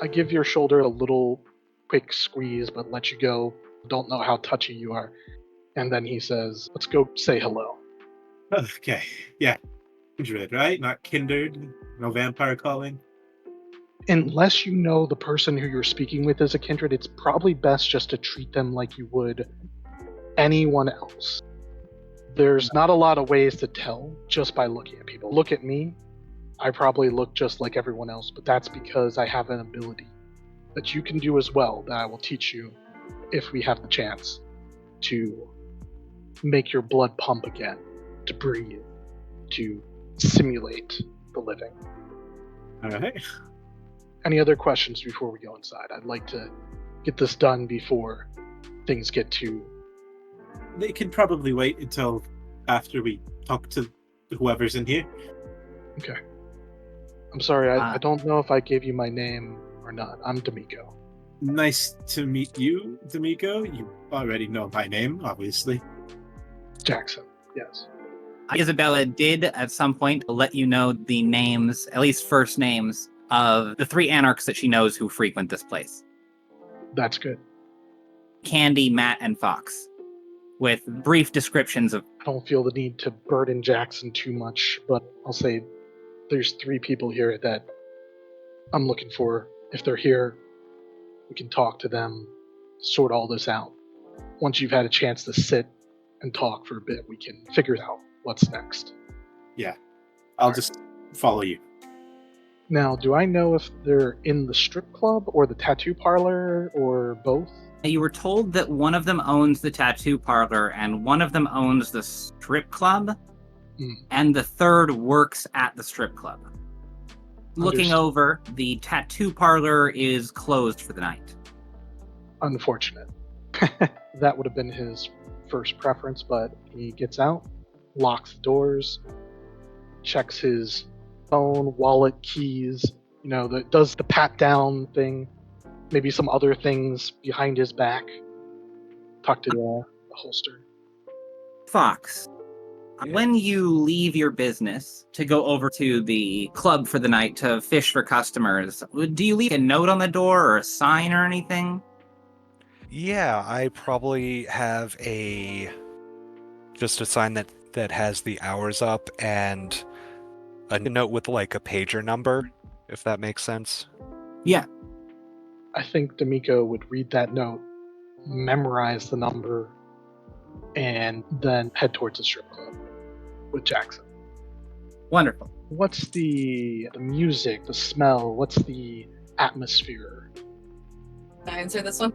I give your shoulder a little quick squeeze, but let you go. Don't know how touchy you are. And then he says, let's go say hello. Okay, yeah. Kindred, right? Not kindred? No vampire calling? Unless you know the person who you're speaking with is a kindred, it's probably best just to treat them like you would anyone else. There's not a lot of ways to tell just by looking at people. Look at me. I probably look just like everyone else, but that's because I have an ability that you can do as well that I will teach you if we have the chance to make your blood pump again, to breathe, to simulate the living. All right. Any other questions before we go inside? I'd like to get this done before things get too... They can probably wait until after we talk to whoever's in here. Okay. I'm sorry, I don't know if I gave you my name or not. I'm Dimico. Nice to meet you, Dimico. You already know my name, obviously. Jackson, yes. Isabella did at some point let you know the names, at least first names, of the 3 Anarchs that she knows who frequent this place. That's good. Candi, Matt, and Fox, with brief descriptions of... I don't feel the need to burden Jackson too much, but I'll say there's 3 people here that I'm looking for. If they're here, we can talk to them, sort all this out. Once you've had a chance to sit and talk for a bit, we can figure out what's next. Yeah. I'll just follow you. Now, do I know if they're in the strip club or the tattoo parlor or both? You were told that one of them owns the tattoo parlor and one of them owns the strip club, and the third works at the strip club. Looking over, the tattoo parlor is closed for the night. Unfortunate. That would have been his first preference, but he gets out, locks the doors, checks his phone, wallet, keys, does the pat down thing, maybe some other things behind his back, tucked in the holster. Fox, when you leave your business to go over to the club for the night to fish for customers, do you leave a note on the door or a sign or anything? Yeah, I probably have just a sign that has the hours up and a note with like a pager number, if that makes sense. Yeah. I think Dimico would read that note, memorize the number, and then head towards the strip club with Jackson. Wonderful. What's the music, the smell, what's the atmosphere? Can I answer this one?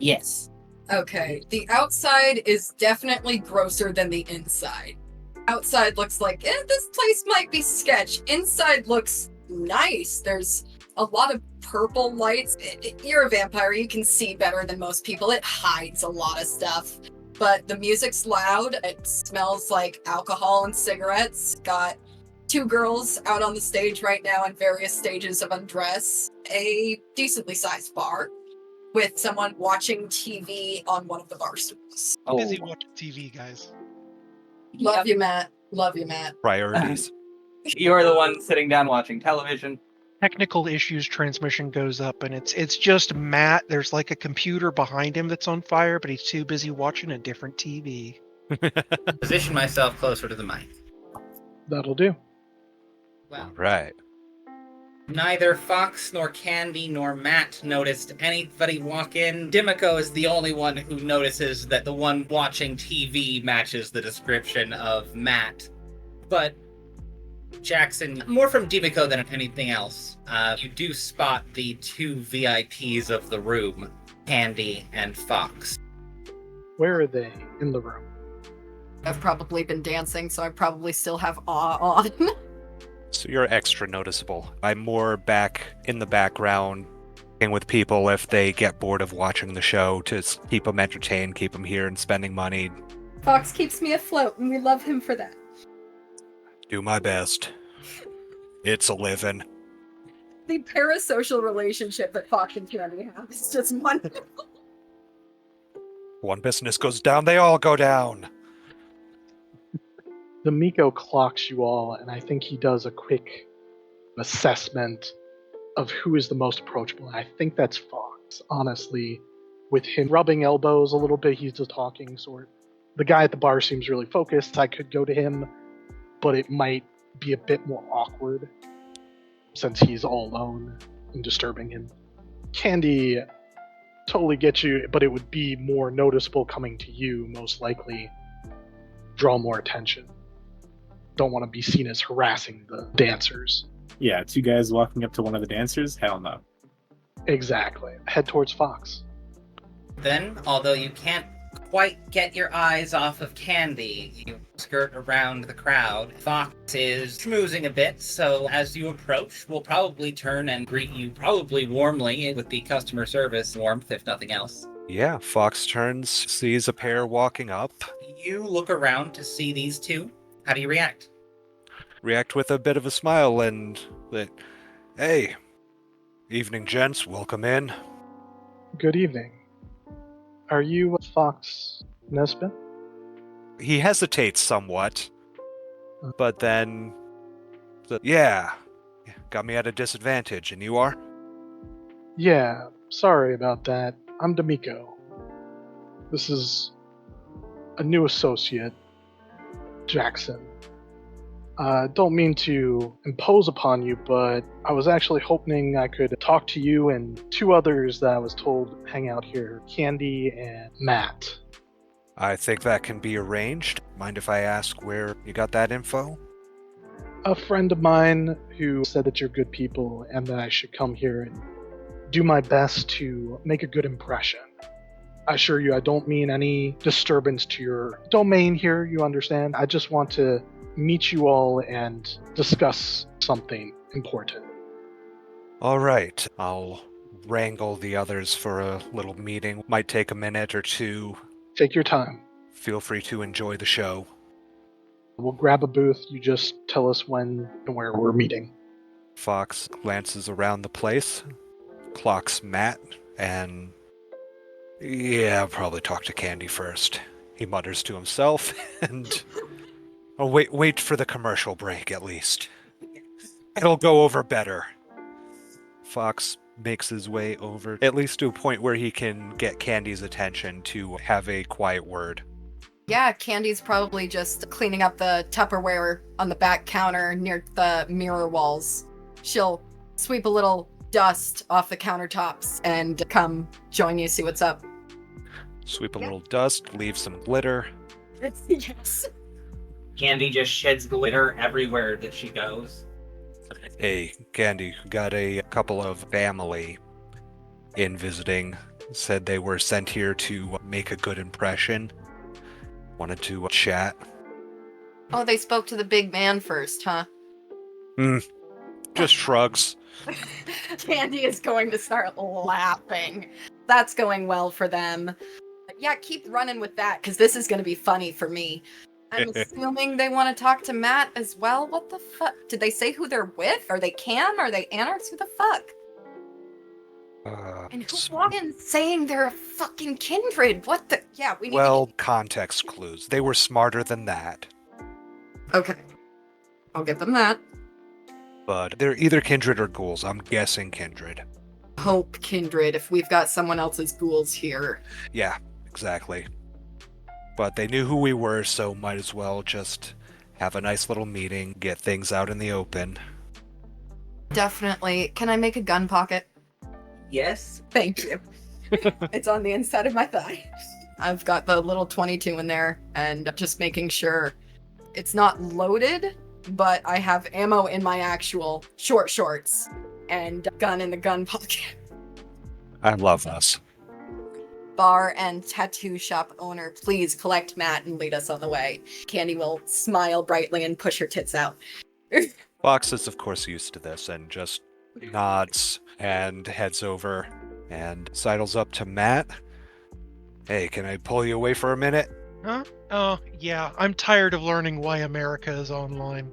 Yes. Okay, the outside is definitely grosser than the inside. Outside looks like, this place might be sketch. Inside looks nice. There's a lot of purple lights. You're a vampire, you can see better than most people. It hides a lot of stuff. But the music's loud. It smells like alcohol and cigarettes. Got 2 girls out on the stage right now in various stages of undress. A decently sized bar with someone watching TV on one of the bar stools. I'm busy watching TV, guys. Love you, Matt. Love you, Matt. Priorities. You're the one sitting down watching television. Technical issues, transmission goes up, and it's just Matt. There's like a computer behind him that's on fire, but he's too busy watching a different TV. Position myself closer to the mic. That'll do. Well, Right. neither Fox nor Candi nor Matt noticed anybody walk in. Dimico is the only one who notices that the one watching TV matches the description of Matt. But Jackson, more from Dimico than anything else, you do spot the 2 VIPs of the room, Candi and Fox. Where are they in the room? I've probably been dancing, so I probably still have awe on. So you're extra noticeable. I'm more back in the background with people if they get bored of watching the show to keep them entertained, keep them here and spending money. Fox keeps me afloat, and we love him for that. Do my best. It's a living. The parasocial relationship that Fox and Candi have is just wonderful. One business goes down, they all go down. Dimico clocks you all, and I think he does a quick assessment of who is the most approachable. I think that's Fox, honestly. With him rubbing elbows a little bit, he's the talking sort. The guy at the bar seems really focused. I could go to him, but it might be a bit more awkward since he's all alone and disturbing him. Candi totally gets you, but it would be more noticeable coming to you, most likely. Draw more attention. Don't want to be seen as harassing the dancers. Yeah, 2 guys walking up to one of the dancers? Hell no. Exactly. Head towards Fox. Then, although you can't quite get your eyes off of Candi, you skirt around the crowd. Fox is schmoozing a bit, so as you approach, we'll probably turn and greet you probably warmly with the customer service warmth, if nothing else. Yeah, Fox turns, sees a pair walking up. You look around to see these two. How do you react? React with a bit of a smile and that, hey, evening gents, welcome in. Good evening. Are you Fox Nesbitt? He hesitates somewhat, but then, yeah, got me at a disadvantage, and you are? Yeah, sorry about that. I'm Dimico. This is a new associate, Jackson. Don't mean to impose upon you, but I was actually hoping I could talk to you and 2 others that I was told hang out here, Candi and Matt. I think that can be arranged. Mind if I ask where you got that info? A friend of mine who said that you're good people and that I should come here and do my best to make a good impression. I assure you I don't mean any disturbance to your domain here, you understand? I just want to meet you all and discuss something important. All right, I'll wrangle the others for a little meeting. Might take a minute or 2. Take your time. Feel free to enjoy the show. We'll grab a booth. You just tell us when and where we're meeting. Fox glances around the place, clocks Matt, and yeah, I'll probably talk to Candi first. He mutters to himself, and oh, wait for the commercial break at least. It'll go over better. Fox makes his way over, at least to a point where he can get Candi's attention to have a quiet word. Yeah, Candi's probably just cleaning up the Tupperware on the back counter near the mirror walls. She'll sweep a little dust off the countertops and come join you, see what's up. Sweep a little dust, leave some glitter. Yes. Candi just sheds glitter everywhere that she goes. Hey, Candi, got a couple of family in visiting. Said they were sent here to make a good impression. Wanted to chat. Oh, they spoke to the big man first, huh? Just shrugs. Candi is going to start laughing. That's going well for them. Yeah, keep running with that, because this is going to be funny for me. I'm assuming they want to talk to Matt as well. What the fuck? Did they say who they're with? Are they Cam? Are they Anarchs? Who the fuck? And who's walking saying they're a fucking kindred? What the? Yeah, we need context clues. They were smarter than that. Okay. I'll give them that. But they're either kindred or ghouls. I'm guessing kindred. Hope kindred if we've got someone else's ghouls here. Yeah, exactly. But they knew who we were, so might as well just have a nice little meeting, get things out in the open. Definitely. Can I make a gun pocket? Yes. Thank you. It's on the inside of my thigh. I've got the little 22 in there, and just making sure it's not loaded, but I have ammo in my actual short shorts and gun in the gun pocket. I love us. Bar and tattoo shop owner, please collect Matt and lead us on the way. Candi will smile brightly and push her tits out. Fox is, of course, used to this and just nods and heads over and sidles up to Matt. Hey, can I pull you away for a minute? Huh? Oh, yeah. I'm tired of learning why America is online.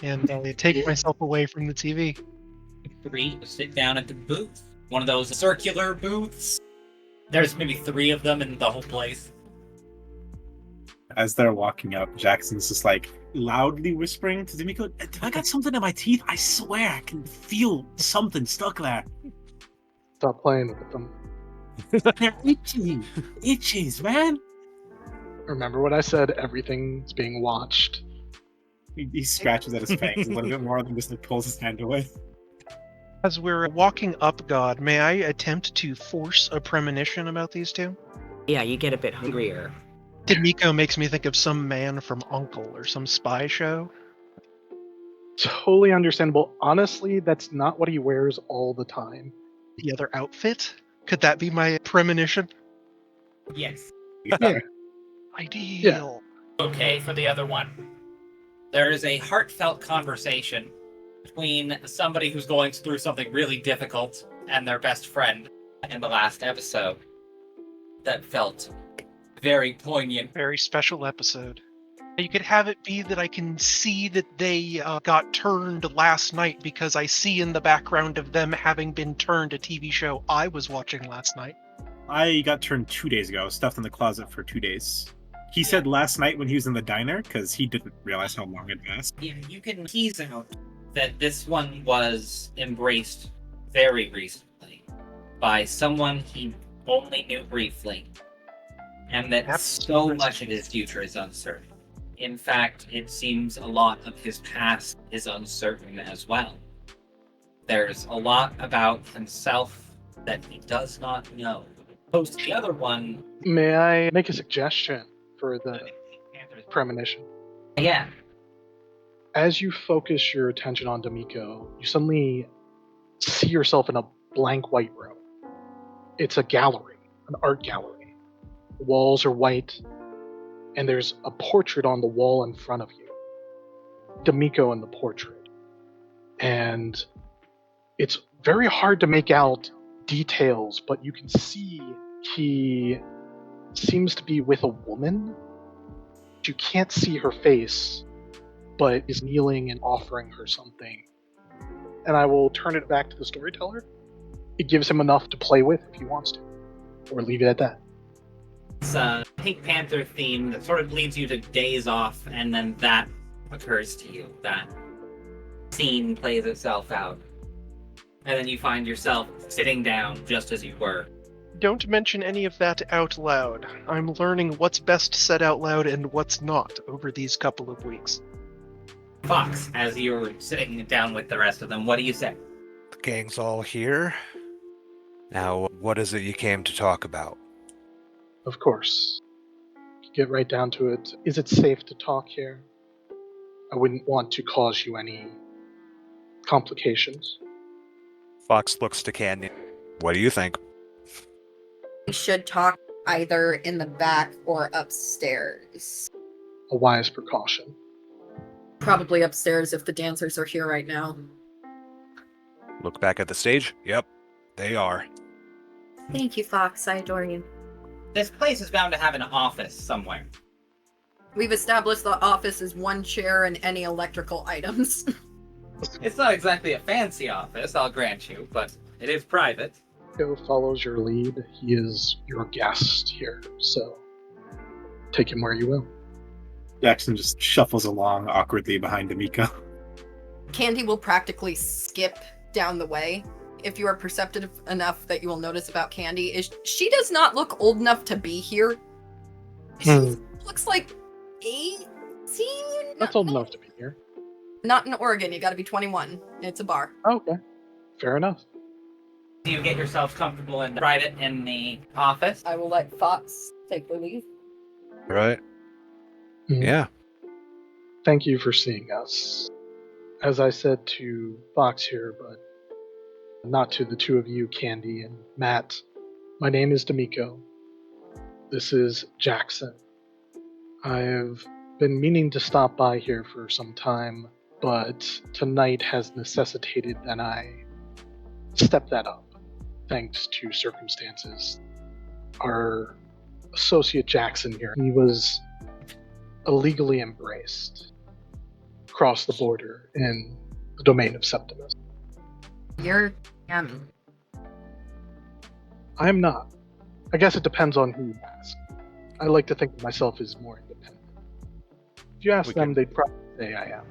And take myself away from the TV. 3 sit down at the booth. One of those circular booths. There's maybe 3 of them in the whole place. As they're walking up, Jackson's just like loudly whispering to Dimico, "Have I got something in my teeth? I swear I can feel something stuck there. Stop playing with them. They're itchy. Itches, man." Remember what I said? Everything's being watched. He scratches at his fangs a little bit more than just like pulls his hand away. As we're walking up, God, may I attempt to force a premonition about these two? Yeah, you get a bit hungrier. Dimico makes me think of some man from Uncle or some spy show. Totally understandable. Honestly, that's not what he wears all the time. The other outfit? Could that be my premonition? Yes. Yeah. Ideal. Okay, for the other one. There is a heartfelt conversation between somebody who's going through something really difficult and their best friend in the last episode that felt very poignant. Very special episode. You could have it be that I can see that they got turned last night because I see in the background of them having been turned a TV show I was watching last night. I got turned 2 days ago, stuffed in the closet for 2 days. He said last night when he was in the diner, because he didn't realize how long it passed. You can tease out that this one was embraced very recently by someone he only knew briefly, and that That's so much of his future is uncertain. In fact, it seems a lot of his past is uncertain as well. There's a lot about himself that he does not know. Post the other one. May I make a suggestion for the premonition? Yeah. As you focus your attention on Dimico, you suddenly see yourself in a blank white room. It's a gallery, an art gallery. The walls are white, and there's a portrait on the wall in front of you. Dimico in the portrait. And it's very hard to make out details, but you can see he seems to be with a woman. You can't see her face, but is kneeling and offering her something. And I will turn it back to the storyteller. It gives him enough to play with if he wants to, or leave it at that. It's a Pink Panther theme that sort of leads you to daze off, and then that occurs to you. That scene plays itself out. And then you find yourself sitting down just as you were. Don't mention any of that out loud. I'm learning what's best said out loud and what's not over these couple of weeks. Fox, as you're sitting down with the rest of them, what do you say? The gang's all here. Now, what is it you came to talk about? Of course. To get right down to it, is it safe to talk here? I wouldn't want to cause you any complications. Fox looks to Candi. What do you think? We should talk either in the back or upstairs. A wise precaution. Probably upstairs if the dancers are here right now. Look back at the stage. Yep, they are. Thank you, Fox. I adore you. This place is bound to have an office somewhere. We've established the office is one chair and any electrical items. It's not exactly a fancy office, I'll grant you, but it is private. Joe follows your lead. He is your guest here, so take him where you will. Jackson just shuffles along awkwardly behind Dimico. Candi will practically skip down the way. If you are perceptive enough that you will notice about Candi is she does not look old enough to be here. She looks like 18? That's old enough to be here. Not in Oregon, you gotta be 21. It's a bar. Okay. Fair enough. Do you get yourself comfortable and private in the office? I will let Fox take the lead. Right? Mhm. Yeah. Thank you for seeing us. As I said to Fox here, but not to the two of you, Candi and Matt, my name is Dimico. This is Jackson. I've been meaning to stop by here for some time, but tonight has necessitated that I step that up, thanks to circumstances. Our associate Jackson here, he was illegally embraced across the border in the domain of Septimus. You're yummy. I'm not. I guess it depends on who you ask. I like to think of myself as more independent. If you ask We them, can- they'd probably say I am.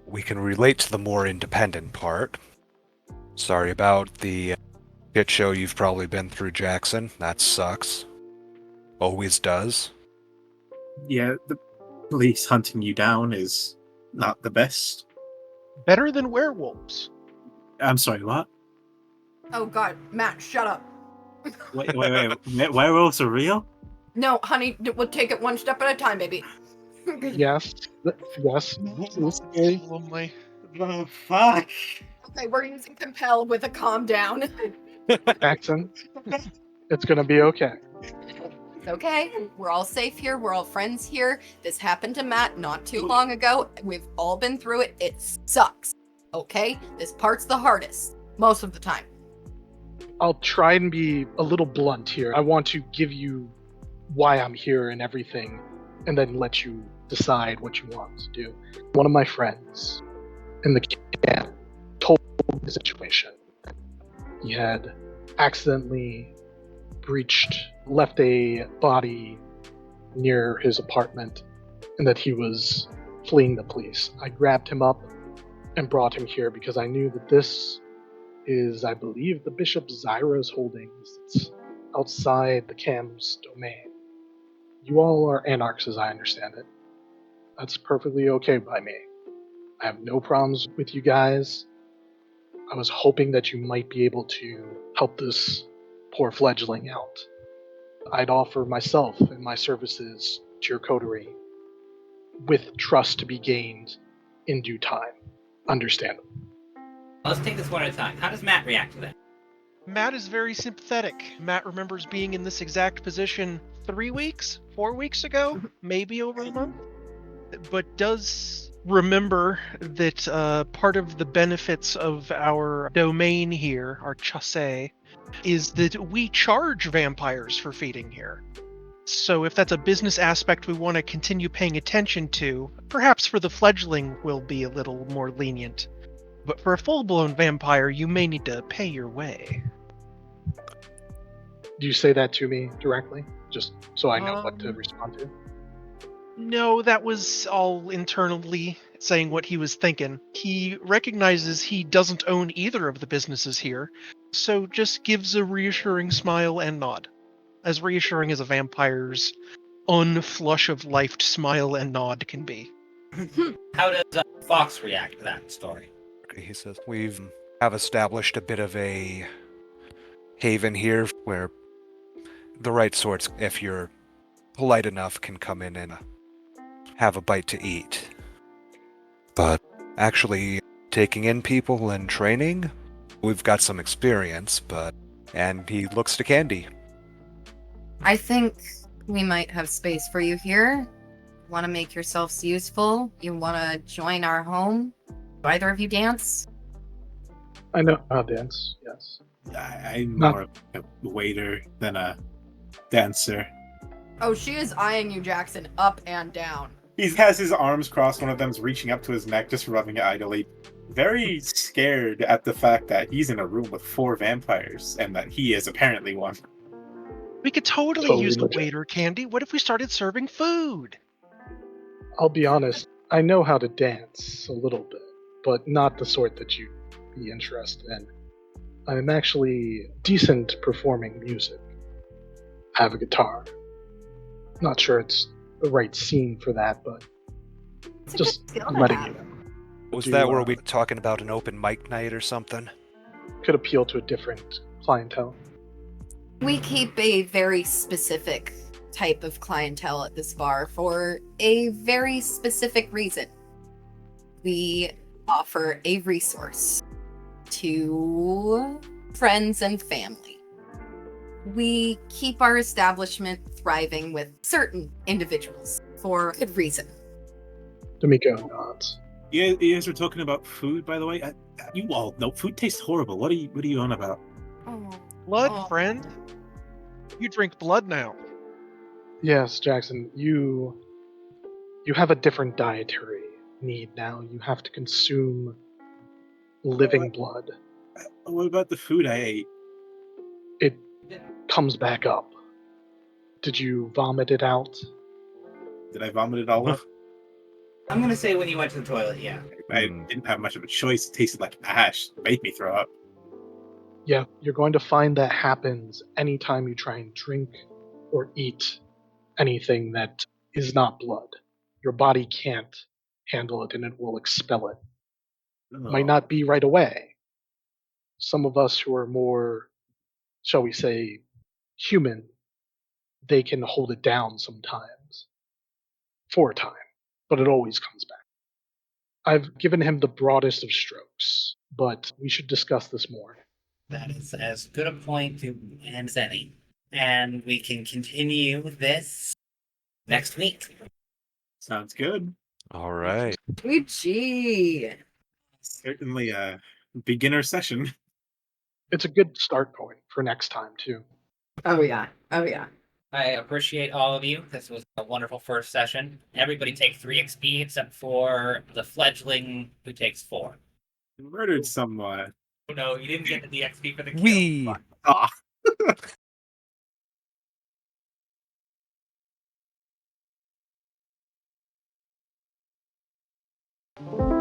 We can relate to the more independent part. Sorry about the shit show you've probably been through, Jackson. That sucks. Always does. Yeah, the police hunting you down is not the best. Better than werewolves. I'm sorry, what? Oh god, Matt, shut up. Wait. Werewolves are real? No, honey, we'll take it one step at a time, baby. Yes. Yes. Okay. Lonely. Oh, fuck. Okay, we're using compel with a calm down. Jackson, it's gonna be okay. It's okay. We're all safe here. We're all friends here. This happened to Matt not too long ago. We've all been through it. It sucks. Okay? This part's the hardest. Most of the time. I'll try and be a little blunt here. I want to give you why I'm here and everything, and then let you decide what you want to do. One of my friends in the camp told me the situation. He had accidentally left a body near his apartment, and that he was fleeing the police. I grabbed him up and brought him here because I knew that this is, I believe, the Bishop Zyra's holdings. It's outside the Cam's domain. You all are Anarchs, as I understand it. That's perfectly okay by me. I have no problems with you guys. I was hoping that you might be able to help this poor fledgling out. I'd offer myself and my services to your coterie, with trust to be gained in due time. Understandable. Let's take this one at a time. How does Matt react to that? Matt is very sympathetic. Matt remembers being in this exact position 4 weeks ago, maybe over a month, but does remember that part of the benefits of our domain here, our chasse, is that we charge vampires for feeding here. So if that's a business aspect we want to continue paying attention to, perhaps for the fledgling we'll be a little more lenient. But for a full-blown vampire, you may need to pay your way. Do you say that to me directly? Just so I know what to respond to? No, that was all internally saying what he was thinking. He recognizes he doesn't own either of the businesses here, so just gives a reassuring smile and nod. As reassuring as a vampire's unflush-of-life smile and nod can be. How does Fox react to that story? He says, have established a bit of a haven here where the right sorts, if you're polite enough, can come in and have a bite to eat. But actually taking in people and training, we've got some experience, and he looks to Candi. I think we might have space for you here. Want to make yourselves useful? You want to join our home? Do either of you dance? I know how to dance, yes. I'm more of a waiter than a dancer. Oh, she is eyeing you, Jackson, up and down. He has his arms crossed, one of them's reaching up to his neck, just rubbing it idly. Very scared at the fact that he's in a room with 4 vampires, and that he is apparently one. We could totally use the waiter, Candi. What if we started serving food? I'll be honest, I know how to dance a little bit, but not the sort that you'd be interested in. I'm actually decent performing music. I have a guitar. Not sure it's the right scene for that, but just letting you know. Was that where we talking about an open mic night or something? Could appeal to a different clientele. We keep a very specific type of clientele at this bar for a very specific reason. We offer a resource to friends and family. We keep our establishment thriving with certain individuals for good reason. Dimico nods. You guys were talking about food, by the way. You all know food tastes horrible. What are you on about? Oh. Blood, friend. You drink blood now. Yes, Jackson, you have a different dietary need now. You have to consume living blood. What about the food I ate? It comes back up. Did you vomit it out? Did I vomit it all up? I'm gonna say when you went to the toilet, yeah. I didn't have much of a choice. It tasted like ash. It made me throw up. Yeah, you're going to find that happens anytime you try and drink or eat anything that is not blood. Your body can't handle it and it will expel it. Might not be right away. Some of us who are more, shall we say, human, they can hold it down sometimes for a time, but it always comes back. I've given him the broadest of strokes, but we should discuss this more. That is as good a point to end as any. And we can continue this next week. Sounds good. All right. Gee. Certainly a beginner session. It's a good start point for next time, too. Oh yeah. Oh yeah. I appreciate all of you. This was a wonderful first session. Everybody take 3 XP except for the fledgling who takes 4. Murdered someone. Oh no, you didn't get the XP for the kill. We. Ah. Thank